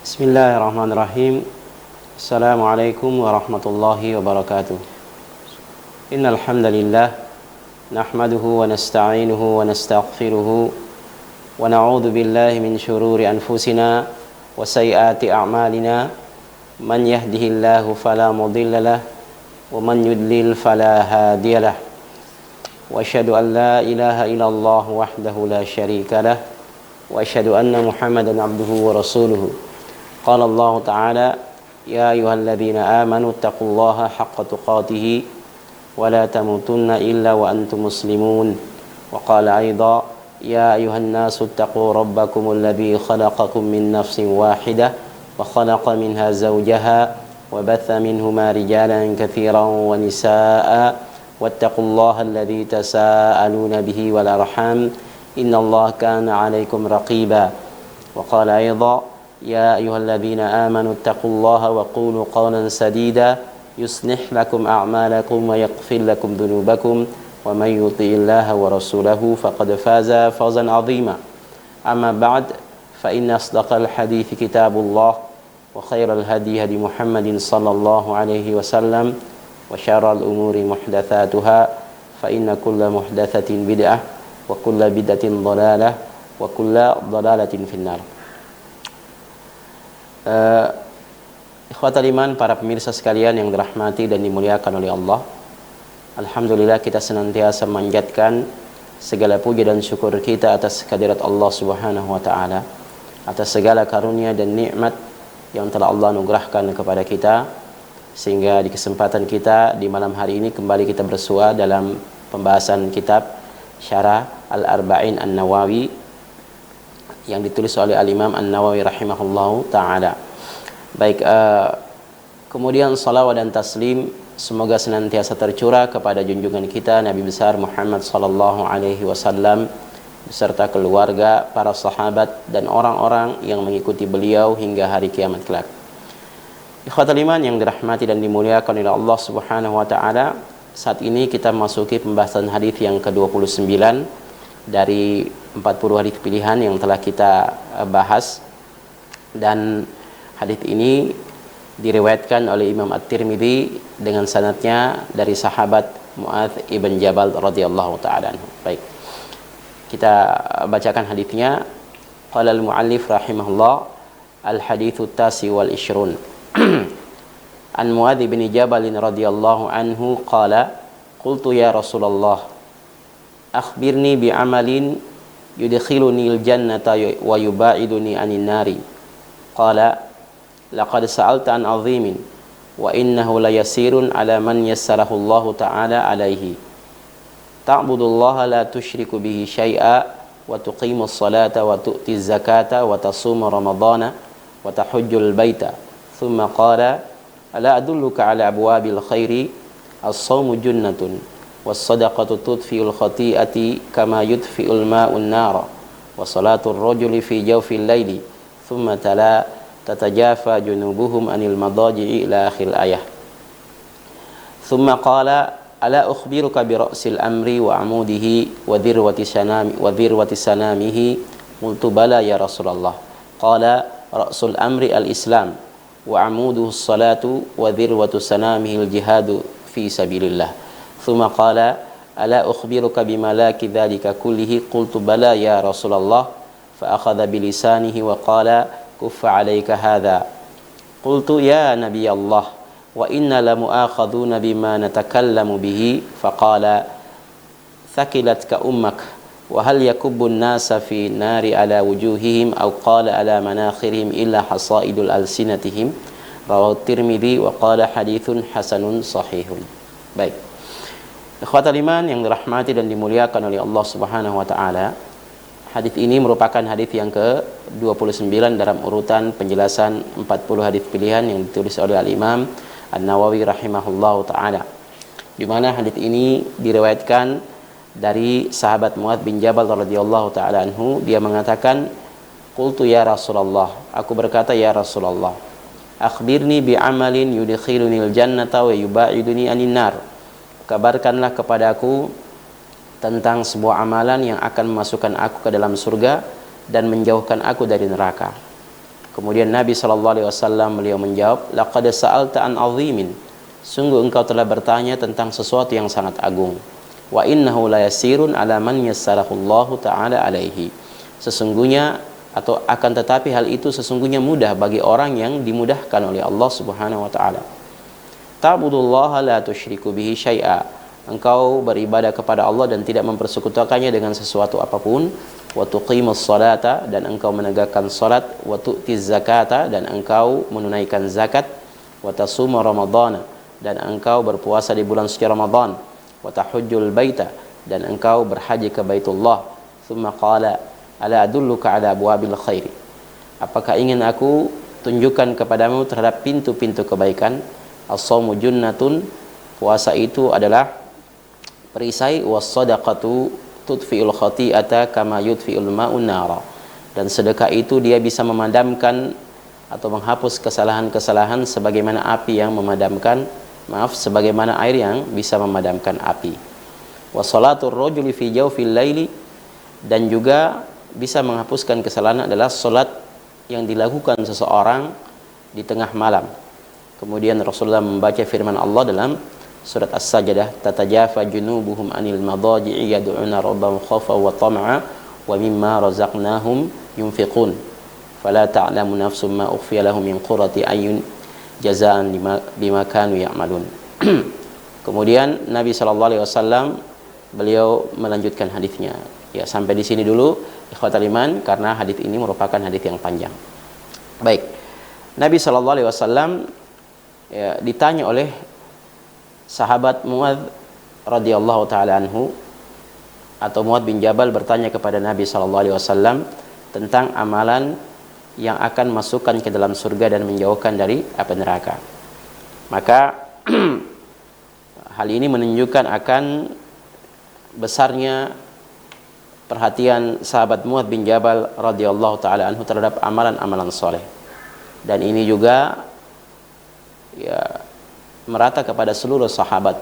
Bismillahirrahmanirrahim. Assalamualaikum warahmatullahi wabarakatuh. Innal hamdalillah nahmaduhu wa nasta'inuhu wa nastaghfiruhu wa na'udzu billahi min shururi anfusina wa sayyiati a'malina. Man yahdihillahu fala mudilla lahu wa man yudlil fala hadiyalah. Wa asyhadu an la ilaha illallah wahdahu la syarika lah wa asyhadu anna Muhammadan abduhu wa rasuluhu. قال الله تعالى يا أيها الذين آمنوا اتقوا الله حق تقاته ولا تموتن إلا وأنتم مسلمون وقال أيضا يا أيها الناس اتقوا ربكم الذي خلقكم من نفس واحدة وخلق منها زوجها وبث منهما رجالا كثيرا ونساء واتقوا الله الذي تساءلون به والأرحام إن الله كان عليكم رقيبا وقال أيضا يا أيها الذين آمنوا اتقوا الله وقولوا قولا سديدا يصلح لكم أعمالكم ويغفر لكم ذنوبكم ومن يطع الله ورسوله فقد فاز فوزا عظيما أما بعد فإن أصدق الحديث كتاب الله وخير الهدي هدي محمد صلى الله عليه وسلم وشر الأمور محدثاتها فإن كل محدثة بدعة وكل بدعة ضلالة وكل ضلالة في النار. Ikhwatal iman, para pemirsa sekalian yang dirahmati dan dimuliakan oleh Allah, alhamdulillah kita senantiasa memanjatkan segala puja dan syukur kita atas kehadirat Allah Subhanahu wa taala, atas segala karunia dan nikmat yang telah Allah anugerahkan kepada kita, sehingga di kesempatan kita di malam hari ini kembali kita bersua dalam pembahasan kitab Syarah Al-Arba'in An-Nawawi yang ditulis oleh Al-Imam An-Nawawi rahimahullahu ta'ala. Baik, kemudian salawat dan taslim semoga senantiasa tercurah kepada junjungan kita Nabi besar Muhammad sallallahu alaihi wasallam beserta keluarga, para sahabat dan orang-orang yang mengikuti beliau hingga hari kiamat kelak. Ikhwatul iman yang dirahmati dan dimuliakan oleh Allah Subhanahu wa taala, saat ini kita memasuki pembahasan hadis yang ke-29 dari 40 hadis pilihan yang telah kita bahas, dan hadis ini diriwayatkan oleh Imam At-Tirmidzi dengan sanadnya dari sahabat Mu'adz ibn Jabal radhiyallahu taala anhu. Baik, kita bacakan hadisnya. Qala al-muallif rahimahullah, al-haditsu tasi wal ishrun an Mu'adz ibn Jabal radhiyallahu anhu qala qultu ya Rasulullah akhbirni bi amalin yudkhiluni al-jannata wa yubaiduni anin nari. Qala laqad sa'alta an 'azimin wa innahu la yasirun 'ala man yassarahu Allah ta'ala 'alaihi. Ta'budullaha la tusyriku bihi syai'a wa tuqimus salata wa tu'tiz zakata wa tasuma ramadhana wa tahujjul baita. Thumma qala ala adulluka 'ala abwabil khairi as-shawmu junnatun was-sadaqatu tudfi'ul khati'ati kama yudfi'ul ma'un nara wa salatul rajuli fi jawfil laili. Thumma tala tatajafa junubuhum anil madaji'i ila akhir ayah. Thumma qala ala ukhbiruka bi ra'sil amri wa amudihi wa dhirwati sanamihi. Qultu bala ya Rasulullah. Qala ra'sul amri al-islam wa amuduhu as-salatu wa dhirwatu sanamihi al-jihadu fi sabilillah. Thumma qala ala ukhbiruka bimalaki dhalika kullihi. Qultu bala ya Rasulullah. Fa akhadha bilisanihi wa qala kuffa alayka hadha. Qultu ya Nabi Allah wa inna la mu'akhadhuna bima natakallamu bihi. Faqala thaqilatka ummak wa hal yakubbu an-nasa fi nari ala wujuhihim aw qala ala manakhirihim illa hasaidul alsinatihim. Rawahu Tirmidzi wa qala hadithun hasanun sahihun. Baik, ikhwatal iman yang dirahmati dan dimuliakan oleh Allah Subhanahu wa taala, hadis ini merupakan hadis yang ke-29 dalam urutan penjelasan 40 hadis pilihan yang ditulis oleh Al-Imam An-Nawawi rahimahullahu taala, di mana hadis ini diriwayatkan dari sahabat Mu'adz bin Jabal radhiyallahu taala anhu. Dia mengatakan, qultu ya Rasulullah, aku berkata ya Rasulullah, akhbirni bi amalin yudkhilunil jannata wa yubaiduni anin nar. Kabarkanlah kepadaku tentang sebuah amalan yang akan memasukkan aku ke dalam surga dan menjauhkan aku dari neraka. Kemudian Nabi SAW beliau menjawab, laqad sa'alta an 'azimin. Sungguh engkau telah bertanya tentang sesuatu yang sangat agung. Wa innahu la yasirun 'ala man yassarahullahu ta'ala alaihi. Sesungguhnya atau akan tetapi hal itu sesungguhnya mudah bagi orang yang dimudahkan oleh Allah Subhanahu wa taala. Ta'budullaha la tusyriku bihi syai'a. Engkau beribadah kepada Allah dan tidak mempersekutukannya dengan sesuatu apapun. Wa tuqimus salata, dan engkau menegakkan salat. Wa tu'tiz zakata, dan engkau menunaikan zakat. Wa tasuma ramadhana, dan engkau berpuasa di bulan suci Ramadan. Wa tahujjul baita, dan engkau berhaji ke Baitullah. Tsumma qala ala adulluka ala abwabil khairi. Apakah ingin aku tunjukkan kepadamu terhadap pintu-pintu kebaikan? As-shaumu junnatun, puasa itu adalah perisai. Was-shadaqatu tudfi'ul khati'ata kama yudfi'ul ma'un nara. Dan sedekah itu dia bisa memadamkan atau menghapus kesalahan-kesalahan sebagaimana api yang memadamkan, sebagaimana air yang bisa memadamkan api. Wassalatur rajuli fi jawfil laili, dan juga bisa menghapuskan kesalahan adalah salat yang dilakukan seseorang di tengah malam. Kemudian Rasulullah membaca firman Allah dalam surat As-Sajdah, tatajafa junubuhum anil madaji'i yad'una rabbahum khawfan wa tam'a wa mimma razaqnahum yunfiqun fala ta'lamu nafsum ma ukhfiya lahum min qurrati ayun jazaan bima kanu ya'malun. Kemudian Nabi SAW beliau melanjutkan hadisnya. Ya, sampai di sini dulu ikhwatal iman, karena hadis ini merupakan hadis yang panjang. Baik. Nabi SAW ya, ditanya oleh sahabat Muadz radhiyallahu taala anhu, atau Muadz bin Jabal bertanya kepada Nabi SAW tentang amalan yang akan masukkan ke dalam surga dan menjauhkan dari api neraka. Maka hal ini menunjukkan akan besarnya perhatian sahabat Muadz bin Jabal radhiyallahu taala anhu terhadap amalan-amalan soleh. Dan ini juga ya merata kepada seluruh sahabat.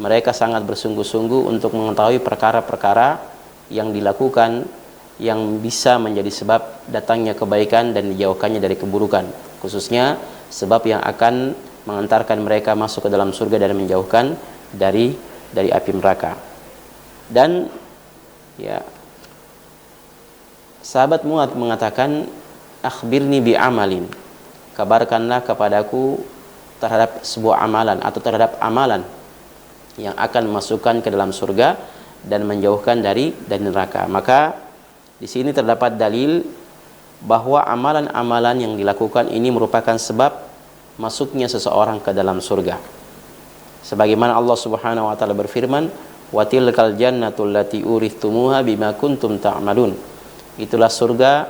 Mereka sangat bersungguh-sungguh untuk mengetahui perkara-perkara yang dilakukan yang bisa menjadi sebab datangnya kebaikan dan dijauhkannya dari keburukan, khususnya sebab yang akan mengantarkan mereka masuk ke dalam surga dan menjauhkan dari api neraka. Dan ya, sahabat Muadz mengatakan, akhbirni bi amalin, kabarkanlah kepadaku terhadap sebuah amalan atau terhadap amalan yang akan masukkan ke dalam surga dan menjauhkan dari neraka. Maka di sini terdapat dalil bahwa amalan-amalan yang dilakukan ini merupakan sebab masuknya seseorang ke dalam surga. Sebagaimana Allah Subhanahu wa taala berfirman, wa tilkal jannatul lati urithumuha bima kuntum ta'malun. Itulah surga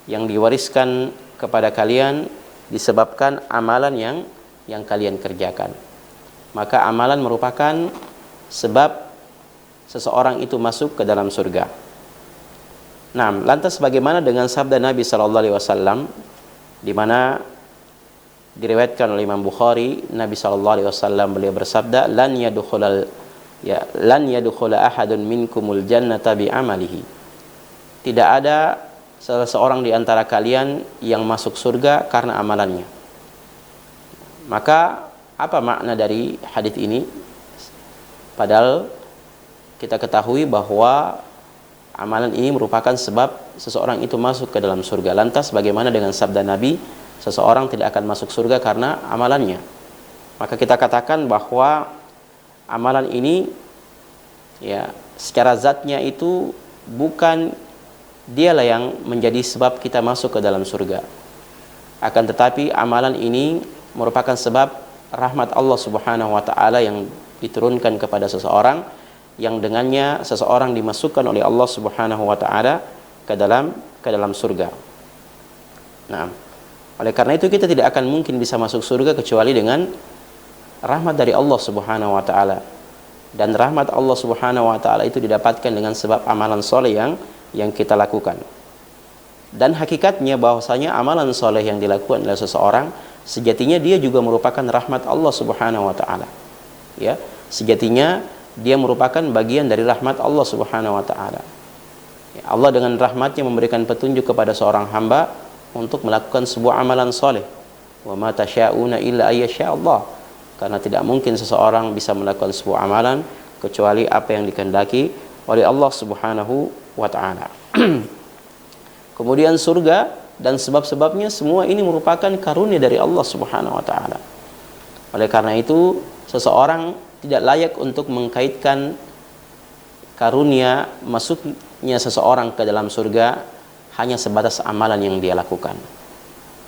yang diwariskan kepada kalian disebabkan amalan yang kalian kerjakan. Maka amalan merupakan sebab seseorang itu masuk ke dalam surga. Nah, lantas bagaimana dengan sabda Nabi sallallahu alaihi wasallam di mana diriwayatkan oleh Imam Bukhari, Nabi sallallahu alaihi wasallam beliau bersabda, lan yadkhula ahadun minkumul jannata bi amalihi. Tidak ada salah seorang di antara kalian yang masuk surga karena amalannya. Maka apa makna dari hadis ini? Padahal kita ketahui bahwa amalan ini merupakan sebab seseorang itu masuk ke dalam surga. Lantas bagaimana dengan sabda Nabi, seseorang tidak akan masuk surga karena amalannya? Maka kita katakan bahwa amalan ini ya secara zatnya itu bukan dialah yang menjadi sebab kita masuk ke dalam surga. Akan tetapi amalan ini merupakan sebab rahmat Allah Subhanahu wa taala yang diturunkan kepada seseorang, yang dengannya seseorang dimasukkan oleh Allah Subhanahu wa taala ke dalam surga. Nah, oleh karena itu kita tidak akan mungkin bisa masuk surga kecuali dengan rahmat dari Allah Subhanahu wa taala. Dan rahmat Allah Subhanahu wa taala itu didapatkan dengan sebab amalan soleh yang kita lakukan. Dan hakikatnya bahwasanya amalan soleh yang dilakukan oleh seseorang sejatinya dia juga merupakan rahmat Allah Subhanahu wa taala. Ya, sejatinya dia merupakan bagian dari rahmat Allah Subhanahu wa taala. Ya, Allah dengan rahmatnya memberikan petunjuk kepada seorang hamba untuk melakukan sebuah amalan soleh. Wa ma tasyauna illa ayyasha Allah. Karena tidak mungkin seseorang bisa melakukan sebuah amalan kecuali apa yang dikehendaki oleh Allah Subhanahu wa taala. Kemudian surga dan sebab-sebabnya semua ini merupakan karunia dari Allah Subhanahu wa taala. Oleh karena itu, seseorang tidak layak untuk mengkaitkan karunia masuknya seseorang ke dalam surga hanya sebatas amalan yang dia lakukan.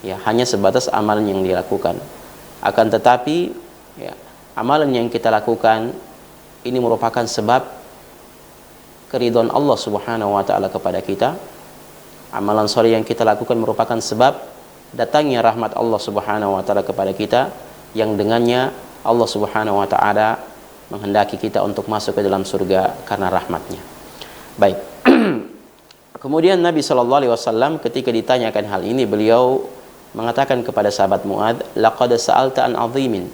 Ya, hanya sebatas amalan yang dia lakukan. Akan tetapi, ya, amalan yang kita lakukan ini merupakan sebab keridhaan Allah Subhanahu wa taala kepada kita. Amalan soleh yang kita lakukan merupakan sebab datangnya rahmat Allah Subhanahu wa taala kepada kita, yang dengannya Allah Subhanahu wa taala menghendaki kita untuk masuk ke dalam surga karena rahmatnya. Baik. Kemudian Nabi SAW ketika ditanyakan hal ini, beliau mengatakan kepada sahabat Muadz, laqad sa'alta an 'azimin.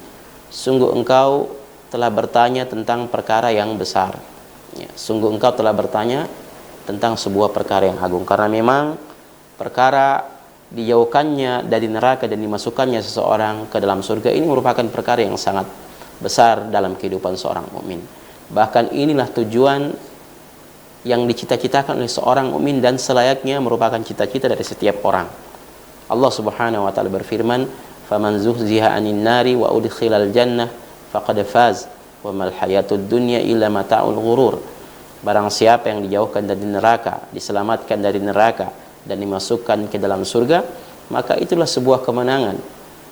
Sungguh engkau telah bertanya tentang perkara yang besar. Ya, sungguh engkau telah bertanya tentang sebuah perkara yang agung, karena memang perkara dijauhkannya dari neraka dan dimasukkannya seseorang ke dalam surga ini merupakan perkara yang sangat besar dalam kehidupan seorang mukmin. Bahkan inilah tujuan yang dicita-citakan oleh seorang mukmin dan selayaknya merupakan cita-cita dari setiap orang. Allah Subhanahu wa taala berfirman, "Faman zuhziha 'anil nari wa udkhilal jannah faqad faz wa mal hayatud dunya illa mata'ul ghurur." Barang siapa yang dijauhkan dari neraka, diselamatkan dari neraka dan dimasukkan ke dalam surga, maka itulah sebuah kemenangan,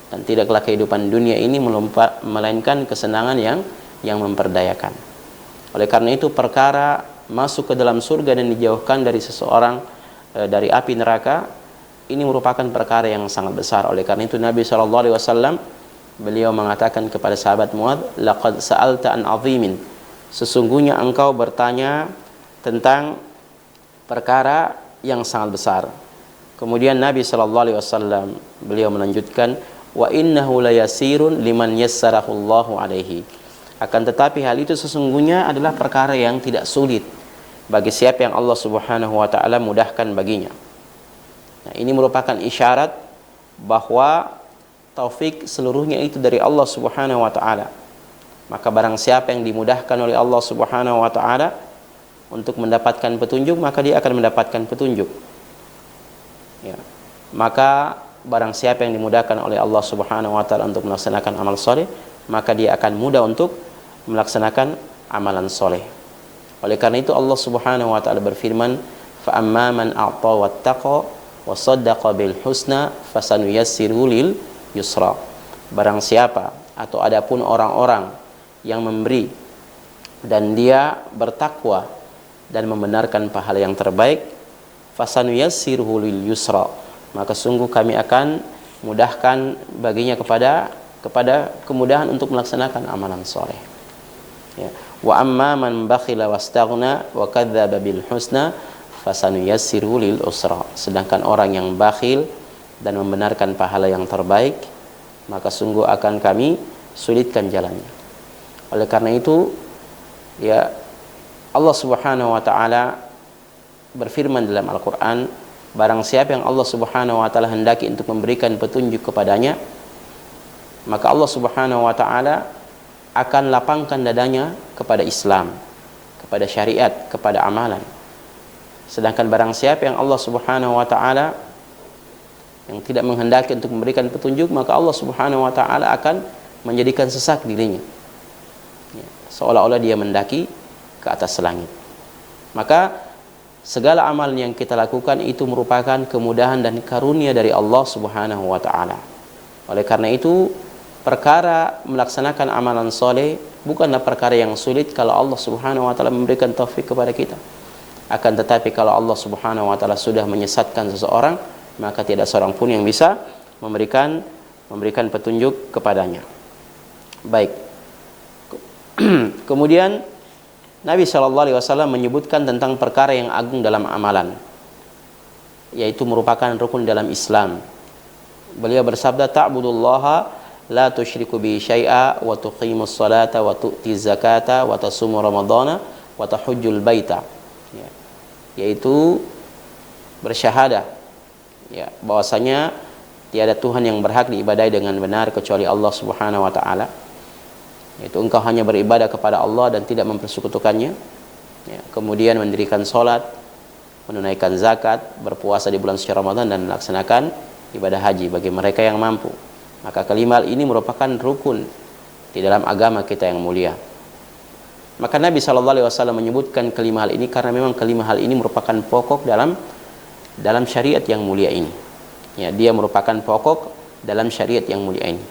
dan tidaklah kehidupan dunia ini melainkan kesenangan yang memperdayakan. Oleh karena itu, perkara masuk ke dalam surga dan dijauhkan dari seseorang dari api neraka ini merupakan perkara yang sangat besar. Oleh karena itu Nabi SAW beliau mengatakan kepada sahabat Muadz, laqad sa'alta an 'azimin. Sesungguhnya engkau bertanya tentang perkara yang sangat besar. Kemudian Nabi SAW beliau melanjutkan, wa innahu layasirun liman yassarahu Allahu alaihi. Akan tetapi hal itu sesungguhnya adalah perkara yang tidak sulit bagi siapa yang Allah Subhanahu wa taala mudahkan baginya. Nah, ini merupakan isyarat bahwa taufik seluruhnya itu dari Allah Subhanahu wa taala. Maka barang siapa yang dimudahkan oleh Allah Subhanahu wa taala untuk mendapatkan petunjuk, maka dia akan mendapatkan petunjuk. Ya. Maka barang siapa yang dimudahkan oleh Allah Subhanahu wa taala untuk melaksanakan amal soleh, maka dia akan mudah untuk melaksanakan amalan soleh. Oleh karena itu Allah Subhanahu wa taala berfirman, fa amma man a'ta wattaqa wa saddaqa bil husna fasanuyassiru lil yusra. Barang siapa atau adapun orang-orang yang memberi dan dia bertakwa dan membenarkan pahala yang terbaik, fasanuyassiru lil yusra, maka sungguh kami akan mudahkan baginya kepada kemudahan untuk melaksanakan amalan soleh. Ya. Wa amma man bakhila wastaghna wa kadzdzaba bil husna fasanuyassiru lil usra. Sedangkan orang yang bakhil dan membenarkan pahala yang terbaik, maka sungguh akan kami sulitkan jalannya. Oleh karena itu, ya, Allah Subhanahu wa taala berfirman dalam Al-Qur'an, barang siapa yang Allah Subhanahu wa taala hendaki untuk memberikan petunjuk kepadanya, maka Allah Subhanahu wa taala akan lapangkan dadanya kepada Islam, kepada syariat, kepada amalan. Sedangkan barang siapa yang Allah Subhanahu wa taala yang tidak menghendaki untuk memberikan petunjuk, maka Allah Subhanahu wa taala akan menjadikan sesak dirinya. Ya, seolah-olah dia mendaki ke atas langit. Maka segala amal yang kita lakukan itu merupakan kemudahan dan karunia dari Allah Subhanahu wa taala. Oleh karena itu, perkara melaksanakan amalan soleh bukanlah perkara yang sulit kalau Allah Subhanahu wa taala memberikan taufik kepada kita. Akan tetapi kalau Allah Subhanahu wa taala sudah menyesatkan seseorang, maka tidak seorang pun yang bisa memberikan petunjuk kepadanya. Baik. Kemudian Nabi SAW menyebutkan tentang perkara yang agung dalam amalan, yaitu merupakan rukun dalam Islam. Beliau bersabda, ta'budullaha la tusyriku bi syai'a wa tuqimus salata wa tu'tiz zakata wa tasumu ramadhana wa tahujjul baita. Ya. Yaitu bersyahadah, ya, bahwasanya tiada Tuhan yang berhak diibadahi dengan benar kecuali Allah Subhanahu wa taala. Yaitu engkau hanya beribadah kepada Allah dan tidak mempersekutukannya. Ya, kemudian mendirikan salat, menunaikan zakat, berpuasa di bulan suci Ramadan dan melaksanakan ibadah haji bagi mereka yang mampu. Maka kelima hal ini merupakan rukun di dalam agama kita yang mulia. Maka Nabi SAW menyebutkan kelima hal ini karena memang kelima hal ini merupakan pokok dalam syariat yang mulia ini. Ya, dia merupakan pokok dalam syariat yang mulia ini.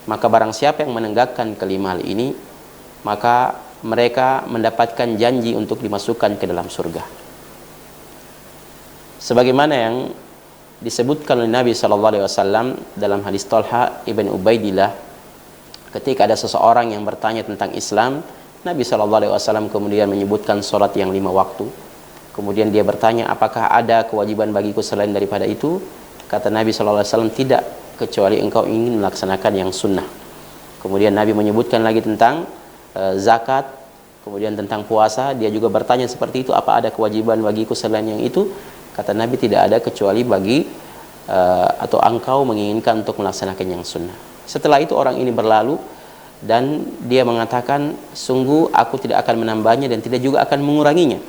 Maka barang siapa yang menegakkan kelima hal ini, maka mereka mendapatkan janji untuk dimasukkan ke dalam surga. Sebagaimana yang disebutkan oleh Nabi SAW dalam hadis Talha ibn Ubaidillah, ketika ada seseorang yang bertanya tentang Islam, Nabi SAW kemudian menyebutkan sholat yang 5 waktu. Kemudian dia bertanya, apakah ada kewajiban bagiku selain daripada itu? Kata Nabi SAW, tidak, kecuali engkau ingin melaksanakan yang sunnah. Kemudian Nabi menyebutkan lagi tentang zakat, kemudian tentang puasa. Dia juga bertanya seperti itu, apa ada kewajiban bagiku selain yang itu? Kata Nabi, tidak ada kecuali bagi atau engkau menginginkan untuk melaksanakan yang sunnah. Setelah itu orang ini berlalu dan dia mengatakan, sungguh aku tidak akan menambahnya dan tidak juga akan menguranginya.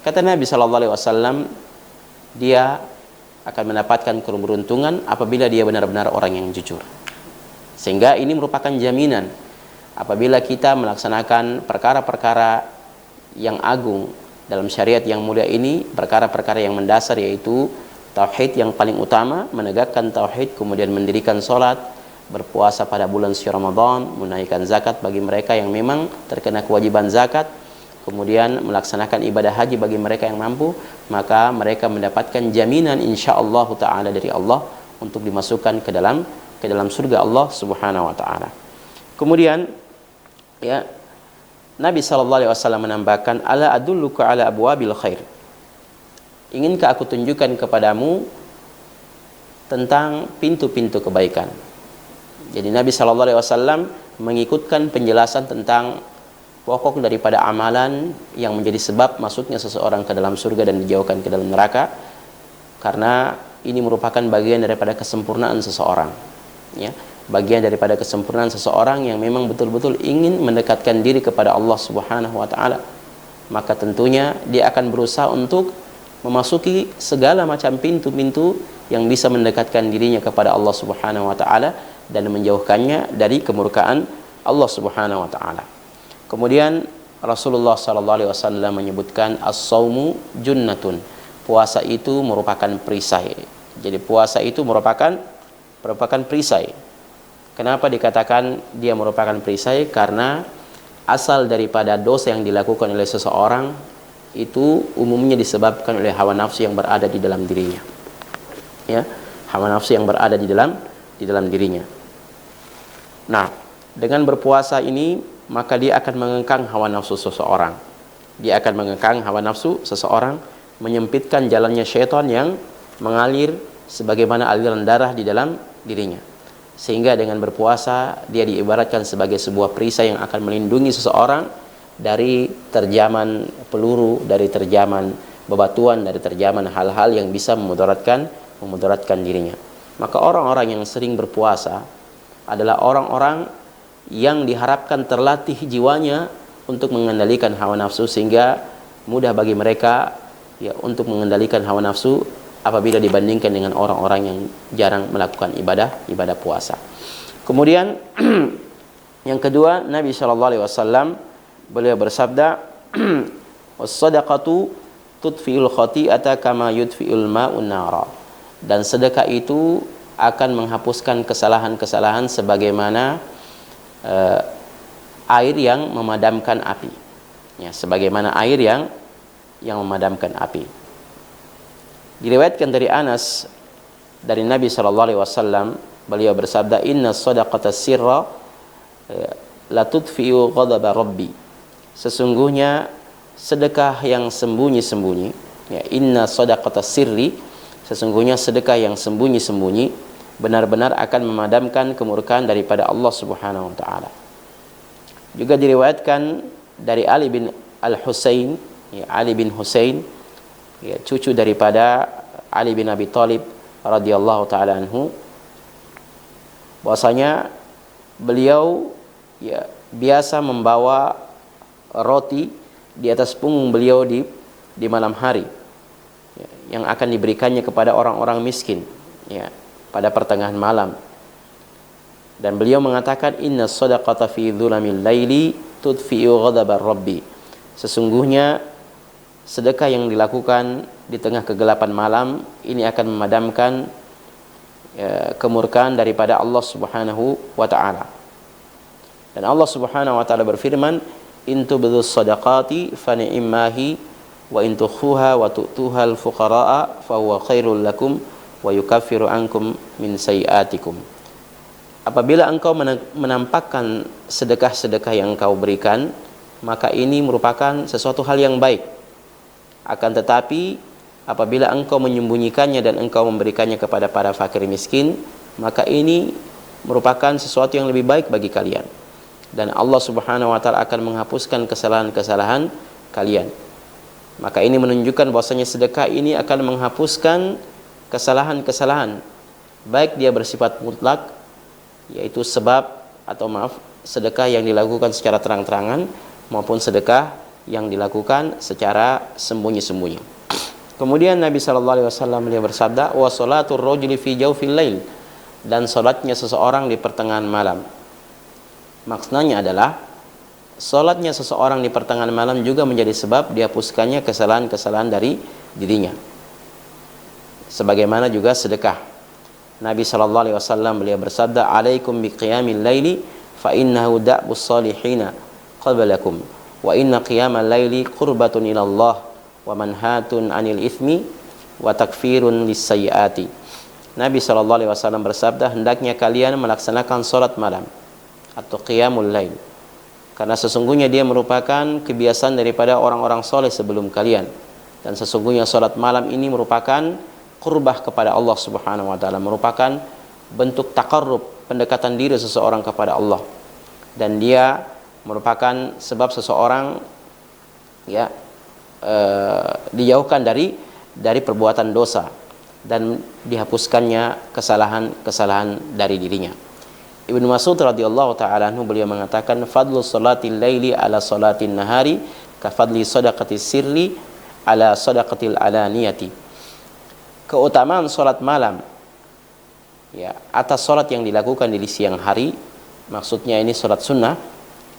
Kata Nabi SAW, dia akan mendapatkan keberuntungan apabila dia benar-benar orang yang jujur. Sehingga ini merupakan jaminan apabila kita melaksanakan perkara-perkara yang agung dalam syariat yang mulia ini, perkara-perkara yang mendasar, yaitu tauhid yang paling utama, menegakkan tauhid, kemudian mendirikan sholat, berpuasa pada bulan suci Ramadan, menunaikan zakat bagi mereka yang memang terkena kewajiban zakat, kemudian melaksanakan ibadah haji bagi mereka yang mampu, maka mereka mendapatkan jaminan insyaallah taala dari Allah untuk dimasukkan ke dalam surga Allah Subhanahu wa taala. Kemudian ya, Nabi SAW menambahkan, ala adulluka ala abwabil khair. Inginkah aku tunjukkan kepadamu tentang pintu-pintu kebaikan? Jadi Nabi SAW mengikutkan penjelasan tentang pokok daripada amalan yang menjadi sebab masuknya seseorang ke dalam surga dan dijauhkan ke dalam neraka, karena ini merupakan bagian daripada kesempurnaan seseorang, ya, bagian daripada kesempurnaan seseorang yang memang betul-betul ingin mendekatkan diri kepada Allah Subhanahu wa taala. Maka tentunya dia akan berusaha untuk memasuki segala macam pintu-pintu yang bisa mendekatkan dirinya kepada Allah Subhanahu wa taala dan menjauhkannya dari kemurkaan Allah Subhanahu wa taala. Kemudian Rasulullah SAW menyebutkan as-saumu junnatun. Puasa itu merupakan perisai. Jadi puasa itu merupakan perisai. Kenapa dikatakan dia merupakan perisai? Karena asal daripada dosa yang dilakukan oleh seseorang itu umumnya disebabkan oleh hawa nafsu yang berada di dalam dirinya. Ya, hawa nafsu yang berada di dalam dirinya. Nah, dengan berpuasa ini maka dia akan mengekang hawa nafsu seseorang. Dia akan mengekang hawa nafsu seseorang, menyempitkan jalannya syaitan yang mengalir sebagaimana aliran darah di dalam dirinya. Sehingga dengan berpuasa dia diibaratkan sebagai sebuah perisai yang akan melindungi seseorang dari terjaman peluru, dari terjaman bebatuan, dari terjaman hal-hal yang bisa memudaratkan dirinya. Maka orang-orang yang sering berpuasa adalah orang-orang yang diharapkan terlatih jiwanya untuk mengendalikan hawa nafsu, sehingga mudah bagi mereka ya untuk mengendalikan hawa nafsu apabila dibandingkan dengan orang-orang yang jarang melakukan ibadah puasa. Kemudian yang kedua, Nabi SAW beliau bersabda, was-sadaqatu tudfi'ul khati'ata kama yudfi'ul ma'un nara. Dan sedekah itu akan menghapuskan kesalahan-kesalahan sebagaimana air yang memadamkan api. Ya, sebagaimana air yang memadamkan api. Diriwayatkan dari Anas dari Nabi SAW, beliau bersabda, inna sadaqata sirra la tudfi'u ghadaba rabbi. Sesungguhnya sedekah yang sembunyi-sembunyi, ya, inna sadaqata sirri, sesungguhnya sedekah yang sembunyi-sembunyi benar-benar akan memadamkan kemurkaan daripada Allah Subhanahu wa taala. Juga diriwayatkan dari Ali bin Al-Husain, ya, Ali bin Husain, ya, cucu daripada Ali bin Abi Thalib radhiyallahu taala anhu, bahwasanya beliau ya biasa membawa roti di atas punggung beliau di malam hari, ya, yang akan diberikannya kepada orang-orang miskin, ya, pada pertengahan malam. Dan beliau mengatakan, inna shadaqata fi dhulamil laili tudfi'u ghadabar rabbi. Sesungguhnya sedekah yang dilakukan di tengah kegelapan malam ini akan memadamkan kemurkaan daripada Allah Subhanahu wa taala. Dan Allah Subhanahu wa taala berfirman, in tubdhus shadaqati fa ni'mahi wa in tukhuha wa tu'tuhal fuqara'a fa huwa khairul lakum wa yukaffiru ankum min sayiatikum. Apabila engkau menampakkan sedekah-sedekah yang engkau berikan, maka ini merupakan sesuatu hal yang baik. Akan tetapi apabila engkau menyembunyikannya dan engkau memberikannya kepada para fakir miskin, maka ini merupakan sesuatu yang lebih baik bagi kalian. Dan Allah Subhanahu wa taala akan menghapuskan kesalahan-kesalahan kalian. Maka ini menunjukkan bahwasanya sedekah ini akan menghapuskan kesalahan-kesalahan, baik dia bersifat mutlak, yaitu sebab atau sedekah yang dilakukan secara terang-terangan, maupun sedekah yang dilakukan secara sembunyi-sembunyi. Kemudian Nabi sallallahu alaihi wasallam beliau bersabda, wa shalatur rajuli fi jawfil lail, dan salatnya seseorang di pertengahan malam. Maksudnya adalah salatnya seseorang di pertengahan malam juga menjadi sebab dihapuskannya kesalahan-kesalahan dari dirinya. Sebagaimana juga sedekah. Nabi sallallahu alaihi wasallam beliau bersabda, alaikum biqiyamil laili fa innahu da'bus salihina qablakum wa inna qiyamal laili qurbatun ila Allah wa manhatun 'anil itsmi wa takfirun lis-sayyiati. Nabi sallallahu alaihi wasallam bersabda, hendaknya kalian melaksanakan salat malam atau qiyamul lail, karena sesungguhnya dia merupakan kebiasaan daripada orang-orang soleh sebelum kalian, dan sesungguhnya salat malam ini merupakan qurbah kepada Allah Subhanahu wa taala, merupakan bentuk taqarrub, pendekatan diri seseorang kepada Allah, dan dia merupakan sebab seseorang ya dijauhkan dari perbuatan dosa dan dihapuskannya kesalahan-kesalahan dari dirinya. Ibnu Mas'ud radhiyallahu taala anhu beliau mengatakan, fadlu salatil laili ala salatin nahari ka fadli sadaqatis sirri ala sadaqatil alaniyati. Keutamaan salat malam ya atas salat yang dilakukan di siang hari, maksudnya ini salat sunnah,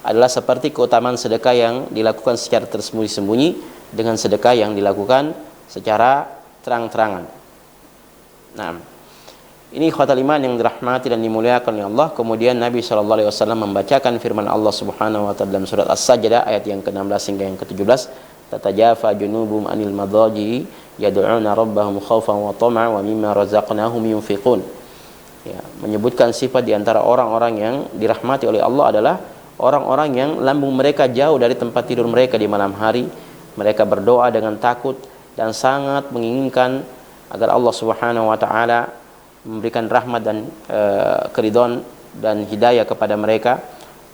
adalah seperti keutamaan sedekah yang dilakukan secara tersembunyi-sembunyi dengan sedekah yang dilakukan secara terang-terangan. Nah, ini ikhwatal iman yang dirahmati dan dimuliakan oleh Allah. Kemudian Nabi sallallahu alaihi wasallam membacakan firman Allah Subhanahu wa taala dalam surat As-Sajdah ayat yang ke-16 hingga yang ke-17, tatajafa junubum anil madaji yad'una rabbahum khaufan wa tama'an wa mimma razaqnahum yunfiqun. Ya, menyebutkan sifat di antara orang-orang yang dirahmati oleh Allah adalah orang-orang yang lambung mereka jauh dari tempat tidur mereka di malam hari. Mereka berdoa dengan takut dan sangat menginginkan agar Allah Subhanahu wa taala memberikan rahmat dan keridhaan dan hidayah kepada mereka,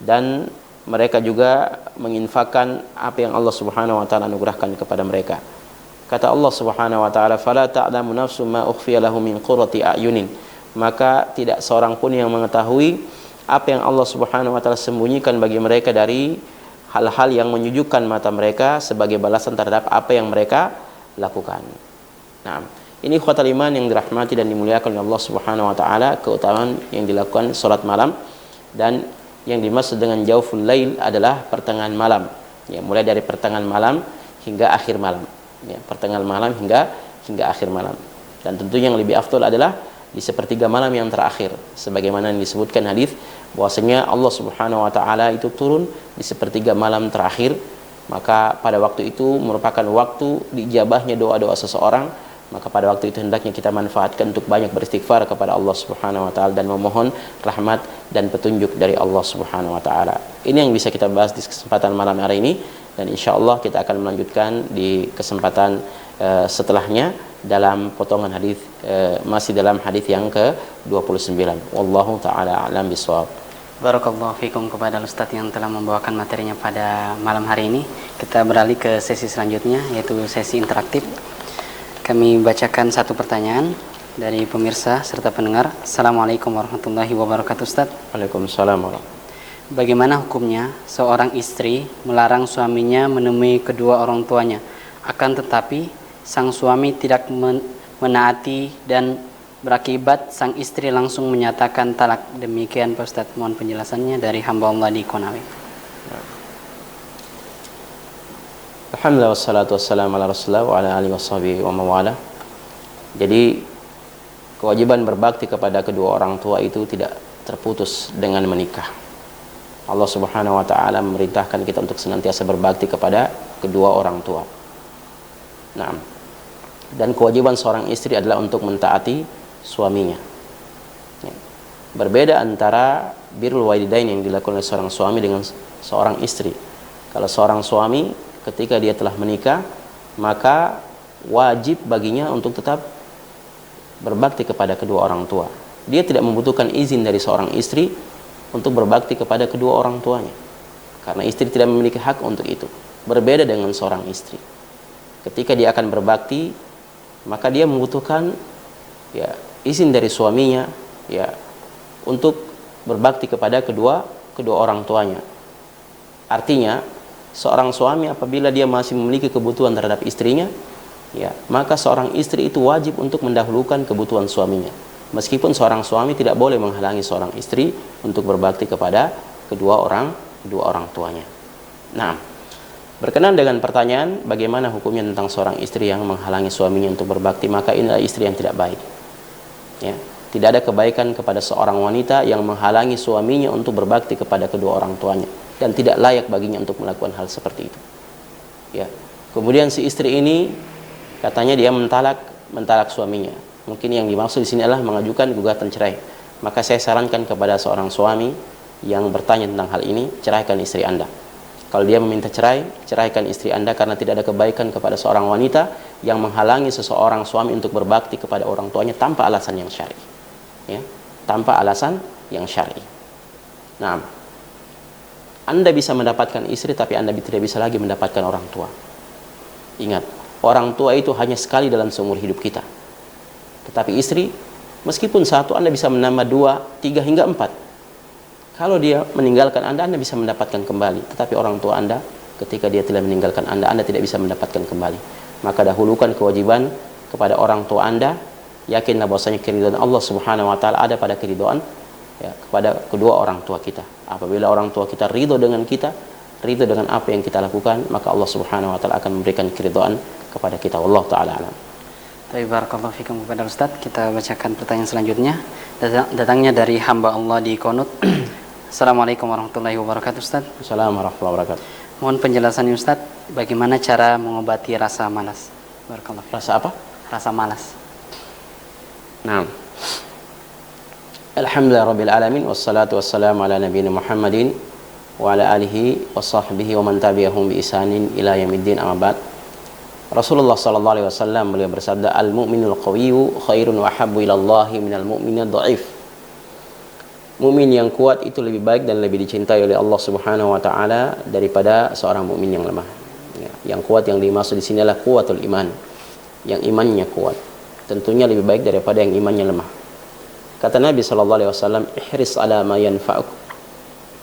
dan mereka juga menginfakkan apa yang Allah Subhanahu wa taala anugerahkan kepada mereka. Kata Allah Subhanahu wa taala, fala ta'lamu nafsum ma ukhfiya lahum min qurrati a'yunin, maka tidak seorang pun yang mengetahui apa yang Allah Subhanahu wa taala sembunyikan bagi mereka dari hal-hal yang menyejukkan mata mereka sebagai balasan terhadap apa yang mereka lakukan. Nah, ini ikhwatal iman yang dirahmati dan dimuliakan oleh Allah Subhanahu wa taala, keutamaan yang dilakukan salat malam. Dan yang dimaksud dengan jauful lail adalah pertengahan malam. Ya, mulai dari pertengahan malam hingga akhir malam. Ya, pertengahan malam hingga akhir malam. Dan tentu yang lebih afdal adalah di sepertiga malam yang terakhir, sebagaimana yang disebutkan hadis bahwasanya Allah Subhanahu wa taala itu turun di sepertiga malam terakhir. Maka pada waktu itu merupakan waktu diijabahnya doa-doa seseorang. Maka pada waktu itu hendaknya kita manfaatkan untuk banyak beristighfar kepada Allah Subhanahu wa taala dan memohon rahmat dan petunjuk dari Allah Subhanahu wa taala. Ini yang bisa kita bahas di kesempatan malam hari ini, dan insyaallah kita akan melanjutkan di kesempatan setelahnya dalam potongan hadis masih dalam hadis yang ke-29. Wallahu taala a'lam bishawab. Barakallahu fikum kepada Ustadz yang telah membawakan materinya pada malam hari ini. Kita beralih ke sesi selanjutnya, yaitu sesi interaktif. Kami bacakan satu pertanyaan. dari pemirsa serta pendengar. Assalamualaikum warahmatullahi wabarakatuh, Ustaz. Waalaikumsalam warahmatullahi. Bagaimana hukumnya seorang istri melarang suaminya menemui kedua orang tuanya, akan tetapi sang suami tidak menaati dan berakibat sang istri langsung menyatakan talak? Demikian Pak Ustaz, mohon penjelasannya dari hamba Allah di Konawe. Alhamdulillah wassalatu wassalamu ala Rasulillah wa ala alihi washabihi wa mawala. Jadi kewajiban berbakti kepada kedua orang tua itu tidak terputus dengan menikah. Allah Subhanahu wa taala memerintahkan kita untuk senantiasa berbakti kepada kedua orang tua. Nah, dan kewajiban seorang istri adalah untuk mentaati suaminya. Berbeda antara birrul walidain yang dilakukan oleh seorang suami dengan seorang istri. Kalau seorang suami ketika dia telah menikah, maka wajib baginya untuk tetap berbakti kepada kedua orang tua. Dia tidak membutuhkan izin dari seorang istri untuk berbakti kepada kedua orang tuanya, karena istri tidak memiliki hak untuk itu. Berbeda dengan seorang istri, ketika dia akan berbakti, maka dia membutuhkan izin dari suaminya untuk berbakti kepada kedua orang tuanya. Artinya seorang suami apabila dia masih memiliki kebutuhan terhadap istrinya, maka seorang istri itu wajib untuk mendahulukan kebutuhan suaminya. Meskipun seorang suami tidak boleh menghalangi seorang istri untuk berbakti kepada kedua orang tuanya. Nah, berkenaan dengan pertanyaan bagaimana hukumnya tentang seorang istri yang menghalangi suaminya untuk berbakti, maka inilah istri yang tidak baik. Tidak ada kebaikan kepada seorang wanita yang menghalangi suaminya untuk berbakti kepada kedua orang tuanya, dan tidak layak baginya untuk melakukan hal seperti itu. Kemudian si istri ini katanya dia mentalak suaminya. Mungkin yang dimaksud di sini adalah mengajukan gugatan cerai. Maka saya sarankan kepada seorang suami yang bertanya tentang hal ini, ceraikan istri Anda. Kalau dia meminta cerai, ceraikan istri Anda, karena tidak ada kebaikan kepada seorang wanita yang menghalangi seseorang suami untuk berbakti kepada orang tuanya tanpa alasan yang syar'i. Tanpa alasan yang syar'i. Nah, Anda bisa mendapatkan istri, tapi Anda tidak bisa lagi mendapatkan orang tua. Ingat, orang tua itu hanya sekali dalam seumur hidup kita. Tetapi istri, meskipun satu, Anda bisa menambah 2, 3 hingga 4. Kalau dia meninggalkan Anda bisa mendapatkan kembali. Tetapi orang tua Anda, ketika dia telah meninggalkan Anda tidak bisa mendapatkan kembali. Maka dahulukan kewajiban kepada orang tua Anda. Yakinlah bahwasanya keridhaan Allah Subhanahu wa taala ada pada keridhaan kepada kedua orang tua kita. Apabila orang tua kita ridho dengan kita, ridho dengan apa yang kita lakukan, maka Allah Subhanahu wa taala akan memberikan keridhaan kepada kita. Wallahu taala alam. Barakallahu fikum kepada Ustaz. Kita bacakan pertanyaan selanjutnya. Datangnya dari hamba Allah di Konut. Assalamualaikum warahmatullahi wabarakatuh, Ustaz. Assalamualaikum warahmatullahi wabarakatuh. Mohon penjelasannya Ustaz, bagaimana cara mengobati rasa malas? Barakallahu. Rasa apa? Rasa malas. Nah, Alhamdulillah Rabbil Alamin, wassalatu wassalamu ala nabiyina Muhammadin wa ala alihi wa sahbihi wa man tabi'ahum bi ihsanin ila yaumiddin, amma ba'd. Rasulullah sallallahu alaihi wasallam beliau bersabda, al-mu'minul qawiyyu khairun wa habbu ila Allah minal mu'minid dhaif. Mukmin yang kuat itu lebih baik dan lebih dicintai oleh Allah Subhanahu wa taala daripada seorang mukmin yang lemah. Yang kuat yang dimaksud di sini adalah kuwatul iman, yang imannya kuat. Tentunya lebih baik daripada yang imannya lemah. Kata Nabi sallallahu alaihi wasallam, ihris ala ma yanfa'uk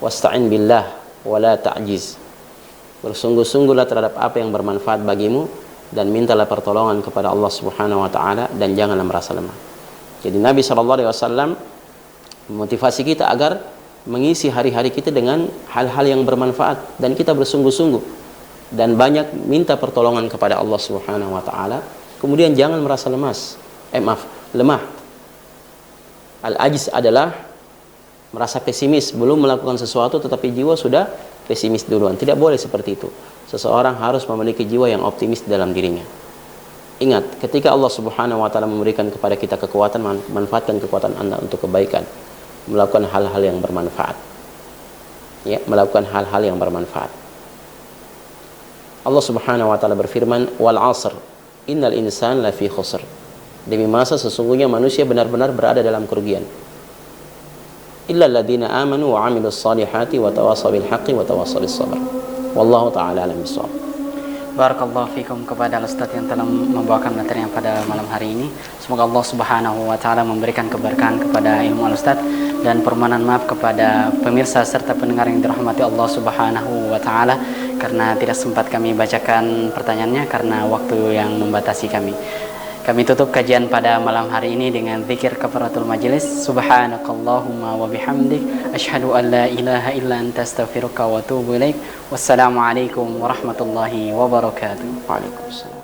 wasta'in billah wa la ta'jiz. Bersungguh-sungguhlah terhadap apa yang bermanfaat bagimu dan mintalah pertolongan kepada Allah Subhanahu wa taala dan janganlah merasa lemah. Jadi Nabi sallallahu alaihi wasallam memotivasi kita agar mengisi hari-hari kita dengan hal-hal yang bermanfaat dan kita bersungguh-sungguh dan banyak minta pertolongan kepada Allah Subhanahu wa taala. Kemudian jangan merasa lemah. Al-ajiz adalah merasa pesimis, belum melakukan sesuatu tetapi jiwa sudah pesimis duluan. Tidak boleh seperti itu. Seseorang harus memiliki jiwa yang optimis dalam dirinya. Ingat, ketika Allah Subhanahu wa taala memberikan kepada kita kekuatan, manfaatkan kekuatan Anda untuk kebaikan, melakukan hal-hal yang bermanfaat. Melakukan hal-hal yang bermanfaat. Allah Subhanahu wa taala berfirman, wal 'asr innal insana lafi khusr. Demi masa sesungguhnya manusia benar-benar berada dalam kerugian. Illa alladziina aamanu wa 'amilus shalihati wa tawassaw bil haqqi wa tawassaw bis sabr. Wallahu ta'ala a'lam bissawab. Barakallahu fikum kepada Ustadz yang telah membawakan materi yang pada malam hari ini. Semoga Allah Subhanahu wa taala memberikan keberkahan kepada ilmu Ustadz, dan permohonan maaf kepada pemirsa serta pendengar yang dirahmati Allah Subhanahu wa taala karena tidak sempat kami bacakan pertanyaannya karena waktu yang membatasi kami. Kami tutup kajian pada malam hari ini dengan zikir kafaratul majelis. Subhanakallahumma wa bihamdik asyhadu an la ilaha illa anta astaghfiruka wa atubu ilaik. Wassalamualaikum warahmatullahi wabarakatuh. Waalaikumsalam.